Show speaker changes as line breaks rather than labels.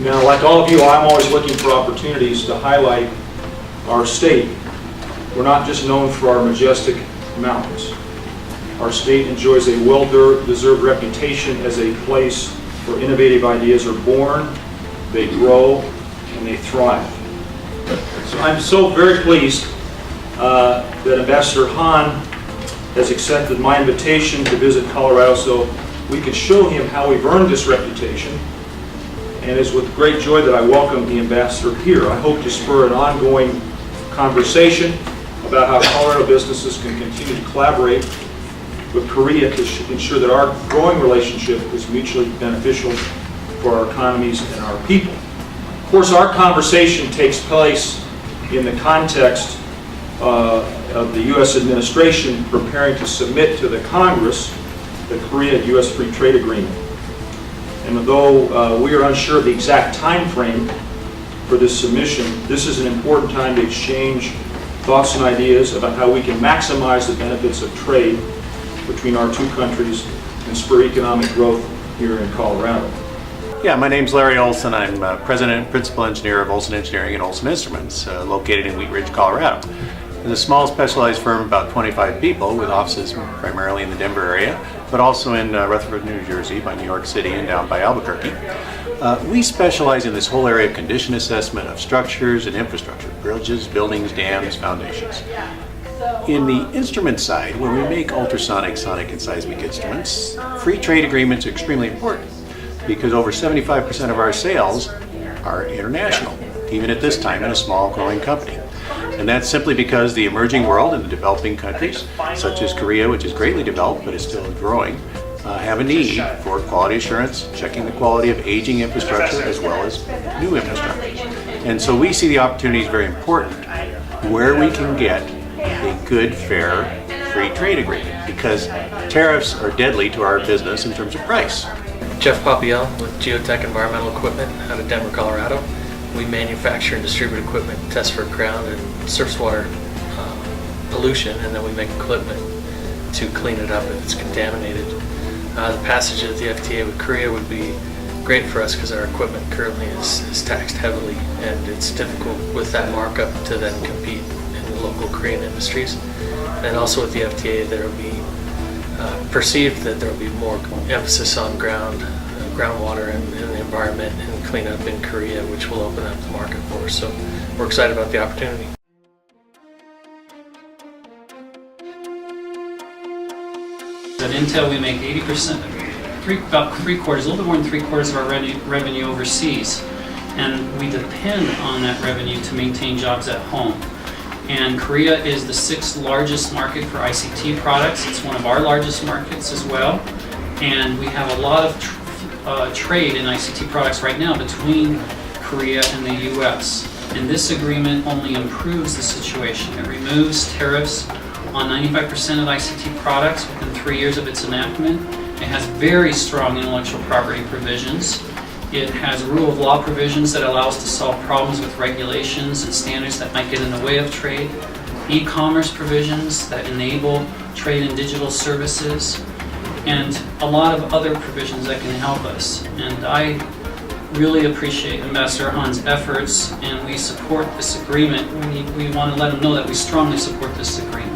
Now, like all of you, I'm always looking for opportunities to highlight our state. We're not just known for our majestic mountains. Our state enjoys a well-deserved reputation as a place where innovative ideas are born, they grow, and they thrive. So I'm so very pleased that Ambassador Han has accepted my invitation to visit Colorado so we can show him how we've earned this reputation. And it's with great joy that I welcome the ambassador here. I hope to spur an ongoing conversation about how Colorado businesses can continue to collaborate with Korea to ensure that our growing relationship is mutually beneficial for our economies and our people. Of course, our conversation takes place in the context of the U.S. administration preparing to submit to the Congress the Korea-U.S. Free Trade Agreement. And although we are unsure of the exact time frame for this submission, this is an important time to exchange thoughts and ideas about how we can maximize the benefits of trade between our two countries and spur economic growth here in Colorado.
Yeah, my name's Larry Olson. I'm President and Principal Engineer of Olson Engineering and Olson Instruments, located in Wheat Ridge, Colorado. It's a small specialized firm, about 25 people, with offices primarily in the Denver area, but also in Rutherford, New Jersey, by New York City, and down by Albuquerque. We specialize in this whole area of condition assessment of structures and infrastructure, bridges, buildings, dams, foundations. In the instrument side, where we make ultrasonic, sonic, and seismic instruments, free trade agreements are extremely important because over 75% of our sales are international, even at this time in a small growing company. And that's simply because the emerging world and the developing countries, such as Korea, which is greatly developed but is still growing, have a need for quality assurance, checking the quality of aging infrastructure as well as new infrastructure. And so we see the opportunity as very important where we can get a good, fair, free trade agreement, because tariffs are deadly to our business in terms of price.
Jeff Papiel with Geotech Environmental Equipment out of Denver, Colorado. We manufacture and distribute equipment, test for ground and surface water pollution, and then we make equipment to clean it up if it's contaminated. The passage of the FTA with Korea would be great for us because our equipment currently is taxed heavily, and it's difficult with that markup to then compete in the local Korean industries. And also with the FTA, there will be perceived that there will be more emphasis on groundwater and the environment and cleanup in Korea, which will open up the market for us. So we're excited about the opportunity.
At Intel, we make 80%, about three-quarters, a little bit more than three-quarters of our revenue overseas, and we depend on that revenue to maintain jobs at home. And Korea is the 6th largest market for ICT products. It's one of our largest markets as well, and we have a lot of trade in ICT products right now between Korea and the U.S. And this agreement only improves the situation. It removes tariffs on 95% of ICT products within 3 years of its enactment. It has very strong intellectual property provisions. It has rule of law provisions that allow us to solve problems with regulations and standards that might get in the way of trade. E-commerce provisions that enable trade in digital services, and a lot of other provisions that can help us. And I really appreciate Ambassador Han's efforts, and we support this agreement. We want to let him know that we strongly support this agreement.